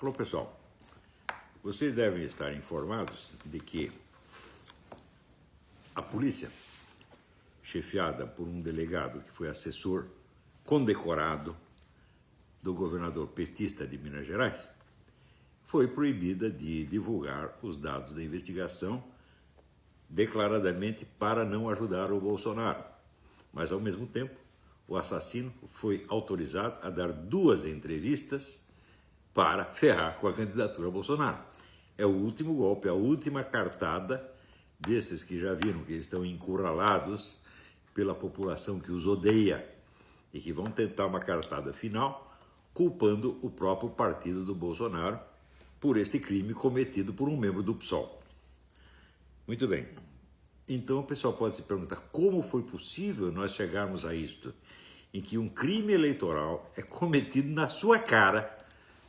Alô, pessoal. Vocês devem estar informados de que a polícia, chefiada por um delegado que foi assessor condecorado do governador petista de Minas Gerais, foi proibida de divulgar os dados da investigação declaradamente para não ajudar o Bolsonaro. Mas, ao mesmo tempo, o assassino foi autorizado a dar 2 entrevistas para ferrar com a candidatura a Bolsonaro. É o último golpe, a última cartada desses que já viram que estão encurralados pela população que os odeia e que vão tentar uma cartada final culpando o próprio partido do Bolsonaro por este crime cometido por um membro do PSOL. Muito bem. Então o pessoal pode se perguntar como foi possível nós chegarmos a isto, em que um crime eleitoral é cometido na sua cara,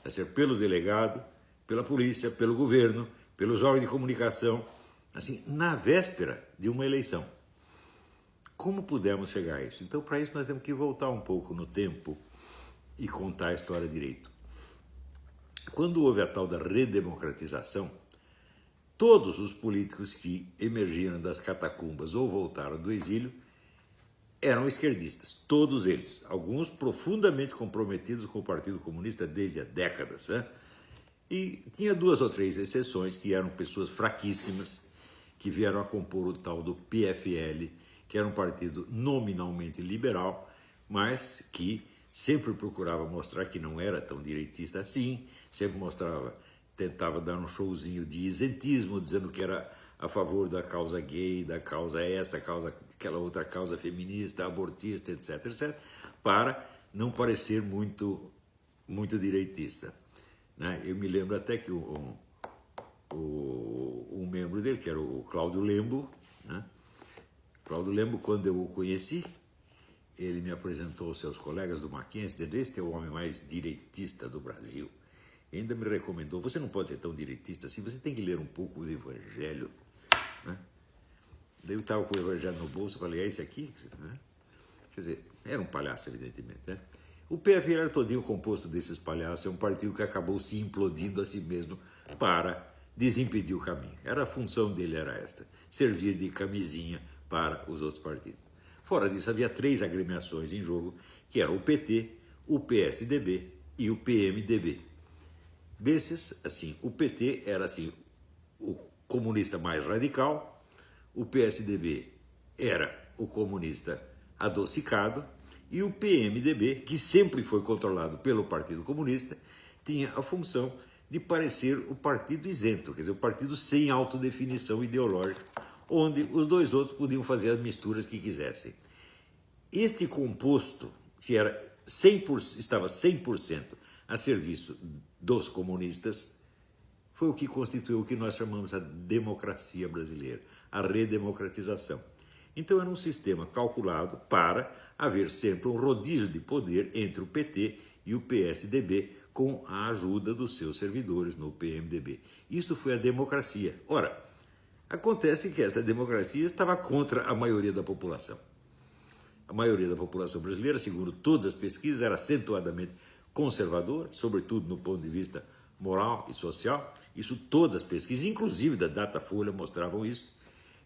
a ser pelo delegado, pela polícia, pelo governo, pelos órgãos de comunicação, assim, na véspera de uma eleição. Como pudemos chegar a isso? Então, para isso, nós temos que voltar um pouco no tempo e contar a história direito. Quando houve a tal da redemocratização, todos os políticos que emergiram das catacumbas ou voltaram do exílio eram esquerdistas, todos eles, alguns profundamente comprometidos com o Partido Comunista desde há décadas, né? E tinha 2 ou 3 exceções que eram pessoas fraquíssimas, que vieram a compor o tal do PFL, que era um partido nominalmente liberal, mas que sempre procurava mostrar que não era tão direitista assim, sempre tentava dar um showzinho de isentismo, dizendo que era a favor da causa gay, da causa essa, causa aquela outra causa feminista, abortista, etc, etc, para não parecer muito direitista, né? Eu me lembro até que um membro dele, que era o Cláudio Lembo, né? Cláudio Lembo, quando eu o conheci, ele me apresentou aos seus colegas do Mackenzie, dizendo: este é o homem mais direitista do Brasil. E ainda me recomendou: você não pode ser tão direitista assim, você tem que ler um pouco o Evangelho, né? Daí eu estava com o Evangelho no bolso, falei: é esse aqui? Né? Quer dizer, era um palhaço, evidentemente, né? O PFL era todinho composto desses palhaços, é um partido que acabou se implodindo a si mesmo para desimpedir o caminho. A função dele era esta: servir de camisinha para os outros partidos. Fora disso, havia 3 agremiações em jogo, que eram o PT, o PSDB e o PMDB. Desses, assim, o PT era assim, o comunista mais radical, o PSDB era o comunista adocicado e o PMDB, que sempre foi controlado pelo Partido Comunista, tinha a função de parecer o partido isento, quer dizer, o partido sem autodefinição ideológica, onde os 2 outros podiam fazer as misturas que quisessem. Este composto, que estava 100% a serviço dos comunistas, foi o que constituiu o que nós chamamos a democracia brasileira, a redemocratização. Então era um sistema calculado para haver sempre um rodízio de poder entre o PT e o PSDB, com a ajuda dos seus servidores no PMDB. Isto foi a democracia. Ora, acontece que esta democracia estava contra a maioria da população. A maioria da população brasileira, segundo todas as pesquisas, era acentuadamente conservadora, sobretudo no ponto de vista moral e social. Isso todas as pesquisas, inclusive da Datafolha, mostravam isso.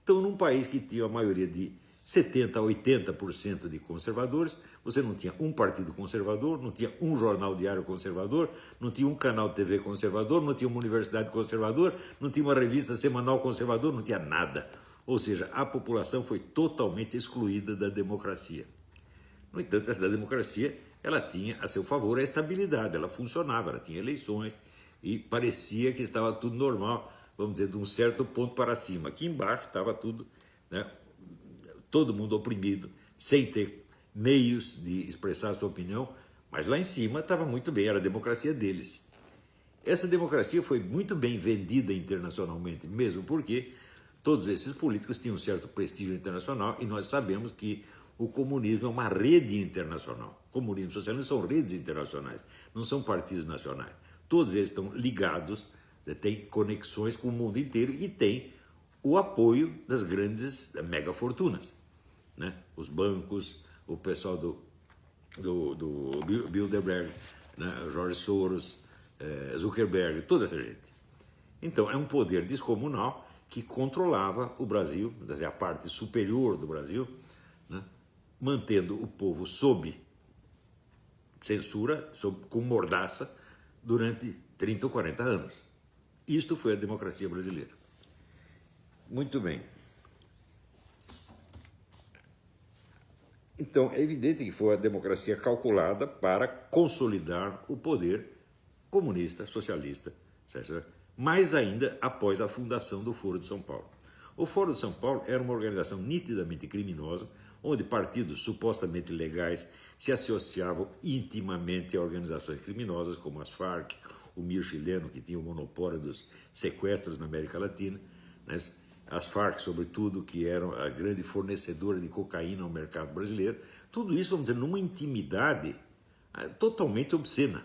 Então, num país que tinha a maioria de 70% a 80% de conservadores, você não tinha um partido conservador, não tinha um jornal diário conservador, não tinha um canal de TV conservador, não tinha uma universidade conservadora, não tinha uma revista semanal conservadora, não tinha nada. Ou seja, a população foi totalmente excluída da democracia. No entanto, essa democracia, ela tinha a seu favor a estabilidade, ela funcionava, ela tinha eleições e parecia que estava tudo normal, vamos dizer, de um certo ponto para cima. Aqui embaixo estava tudo, né, todo mundo oprimido, sem ter meios de expressar a sua opinião, mas lá em cima estava muito bem, era a democracia deles. Essa democracia foi muito bem vendida internacionalmente, mesmo porque todos esses políticos tinham um certo prestígio internacional e nós sabemos que o comunismo é uma rede internacional. Comunismo e socialismo são redes internacionais, não são partidos nacionais. Todos eles estão ligados, têm conexões com o mundo inteiro e têm o apoio das grandes megafortunas, né? Os bancos, o pessoal do Bilderberg, né? George Soros, Zuckerberg, toda essa gente. Então, é um poder descomunal que controlava o Brasil, a parte superior do Brasil, né, mantendo o povo sob censura, com mordaça, durante 30 ou 40 anos. Isto foi a democracia brasileira. Muito bem. Então, é evidente que foi a democracia calculada para consolidar o poder comunista, socialista, etc. Mais ainda após a fundação do Foro de São Paulo. O Foro de São Paulo era uma organização nitidamente criminosa, onde partidos supostamente legais se associavam intimamente a organizações criminosas, como as Farc, o MIR chileno, que tinha o monopólio dos sequestros na América Latina, né? As Farc, sobretudo, que eram a grande fornecedora de cocaína ao mercado brasileiro. Tudo isso, vamos dizer, numa intimidade totalmente obscena,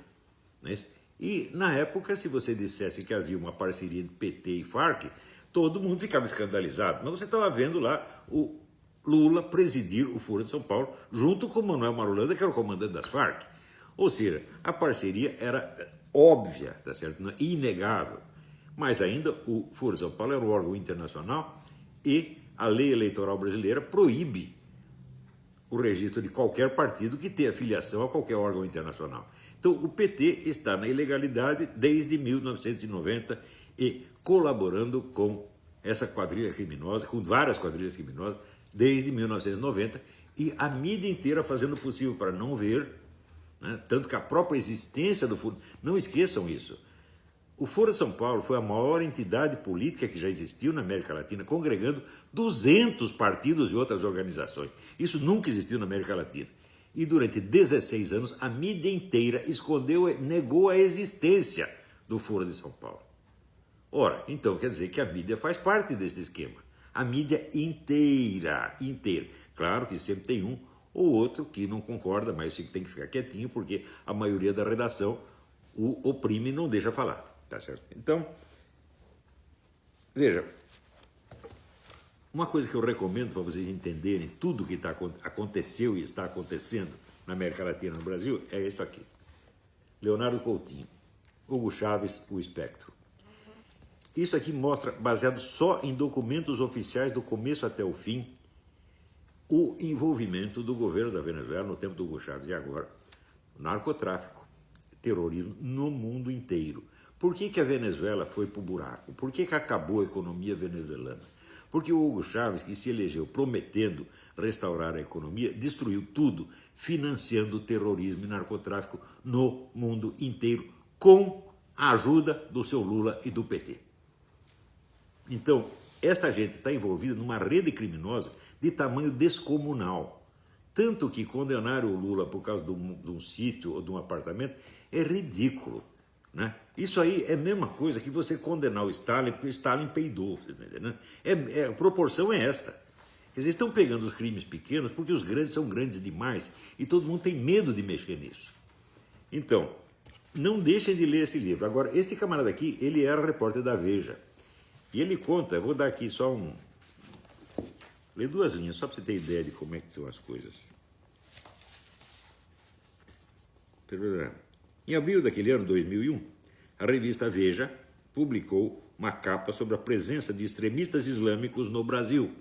né? E, na época, se você dissesse que havia uma parceria entre PT e Farc, todo mundo ficava escandalizado. Mas você estava vendo lá o Lula presidir o Foro de São Paulo, junto com o Manuel Marulanda, que era o comandante das Farc. Ou seja, a parceria era óbvia, tá certo? Inegável. Mas ainda o Foro de São Paulo era um órgão internacional e a lei eleitoral brasileira proíbe o registro de qualquer partido que tenha filiação a qualquer órgão internacional. Então, o PT está na ilegalidade desde 1990 e colaborando com essa quadrilha criminosa, com várias quadrilhas criminosas, desde 1990, e a mídia inteira fazendo o possível para não ver, né? Tanto que a própria existência do Foro... Não esqueçam isso. O Foro de São Paulo foi a maior entidade política que já existiu na América Latina, congregando 200 partidos e outras organizações. Isso nunca existiu na América Latina. E durante 16 anos, a mídia inteira escondeu e negou a existência do Foro de São Paulo. Ora, então quer dizer que a mídia faz parte desse esquema. A mídia inteira, inteira. Claro que sempre tem um ou outro que não concorda, mas tem que ficar quietinho, porque a maioria da redação o oprime e não deixa falar. Tá certo? Então, veja, uma coisa que eu recomendo para vocês entenderem tudo que aconteceu e está acontecendo na América Latina e no Brasil é isso aqui. Leonardo Coutinho, Hugo Chávez, o Espectro. Isso aqui mostra, baseado só em documentos oficiais do começo até o fim, o envolvimento do governo da Venezuela no tempo do Hugo Chávez e agora, narcotráfico, terrorismo no mundo inteiro. Por que a Venezuela foi para o buraco? Por que acabou a economia venezuelana? Porque o Hugo Chávez, que se elegeu prometendo restaurar a economia, destruiu tudo, financiando o terrorismo e narcotráfico no mundo inteiro, com a ajuda do seu Lula e do PT. Então, esta gente está envolvida numa rede criminosa de tamanho descomunal. Tanto que condenar o Lula por causa de um sítio ou de um apartamento é ridículo, né? Isso aí é a mesma coisa que você condenar o Stalin porque o Stalin peidou, né? A proporção é esta. Quer dizer, estão pegando os crimes pequenos porque os grandes são grandes demais e todo mundo tem medo de mexer nisso. Então, não deixem de ler esse livro. Agora, este camarada aqui, ele era repórter da Veja. E ele conta, eu vou dar aqui só ler 2 linhas, só para você ter ideia de como é que são as coisas. Em abril daquele ano, 2001, a revista Veja publicou uma capa sobre a presença de extremistas islâmicos no Brasil.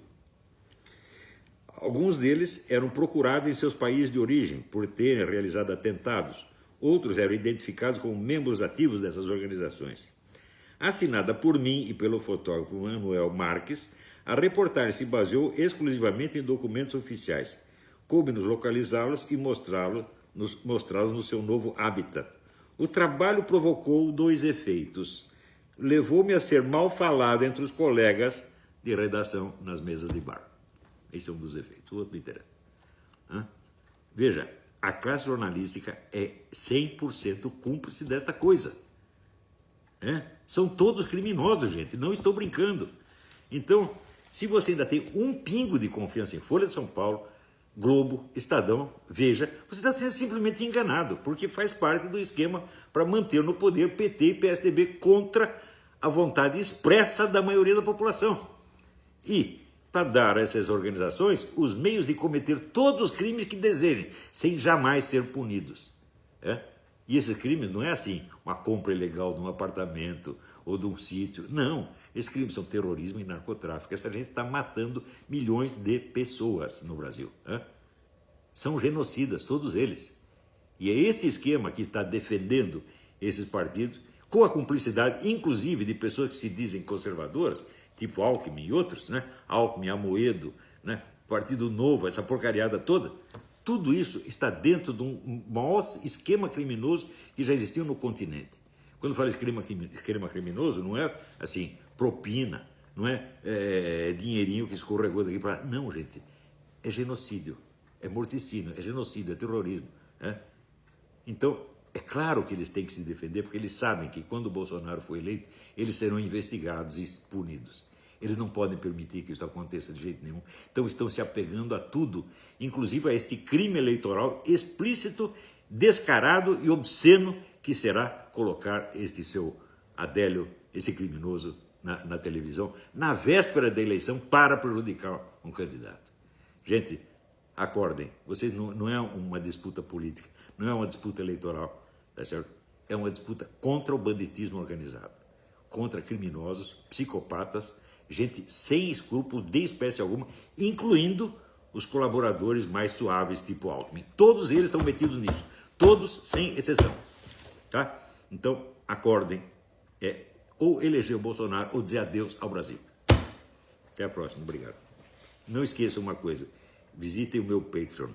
Alguns deles eram procurados em seus países de origem por terem realizado atentados. Outros eram identificados como membros ativos dessas organizações. Assinada por mim e pelo fotógrafo Manuel Marques, a reportagem se baseou exclusivamente em documentos oficiais. Coube-nos localizá-los e mostrá-los no seu novo habitat. O trabalho provocou 2 efeitos. Levou-me a ser mal falado entre os colegas de redação nas mesas de bar. Esse é um dos efeitos. O outro não interessa. Veja, a classe jornalística é 100% cúmplice desta coisa. São todos criminosos, gente. Não estou brincando. Então, se você ainda tem um pingo de confiança em Folha de São Paulo, Globo, Estadão, Veja, você está sendo simplesmente enganado, porque faz parte do esquema para manter no poder PT e PSDB contra a vontade expressa da maioria da população. E para dar a essas organizações os meios de cometer todos os crimes que desejem, sem jamais ser punidos. E esses crimes não é assim, uma compra ilegal de um apartamento ou de um sítio. Não, esses crimes são terrorismo e narcotráfico. Essa gente está matando milhões de pessoas no Brasil. Né? São genocidas, todos eles. E é esse esquema que está defendendo esses partidos, com a cumplicidade, inclusive, de pessoas que se dizem conservadoras, tipo Alckmin e outros, né? Alckmin, Amoedo, né? Partido Novo, essa porcariada toda. Tudo isso está dentro de um maior esquema criminoso que já existiu no continente. Quando fala esquema criminoso, não é assim, propina, não é dinheirinho que escorregou daqui para lá. Não, gente, é genocídio, é morticínio, é genocídio, é terrorismo. Né? Então, é claro que eles têm que se defender, porque eles sabem que quando o Bolsonaro for eleito, eles serão investigados e punidos. Eles não podem permitir que isso aconteça de jeito nenhum. Então estão se apegando a tudo, inclusive a este crime eleitoral explícito, descarado e obsceno que será colocar este seu Adélio, esse criminoso, na televisão, na véspera da eleição, para prejudicar um candidato. Gente, acordem, vocês não é uma disputa política, não é uma disputa eleitoral, tá certo? É uma disputa contra o banditismo organizado, contra criminosos, psicopatas, gente sem escrúpulo de espécie alguma, incluindo os colaboradores mais suaves, tipo Alckmin. Todos eles estão metidos nisso, todos sem exceção, tá? Então, acordem, ou eleger o Bolsonaro ou dizer adeus ao Brasil. Até a próxima, obrigado. Não esqueçam uma coisa, visitem o meu Patreon.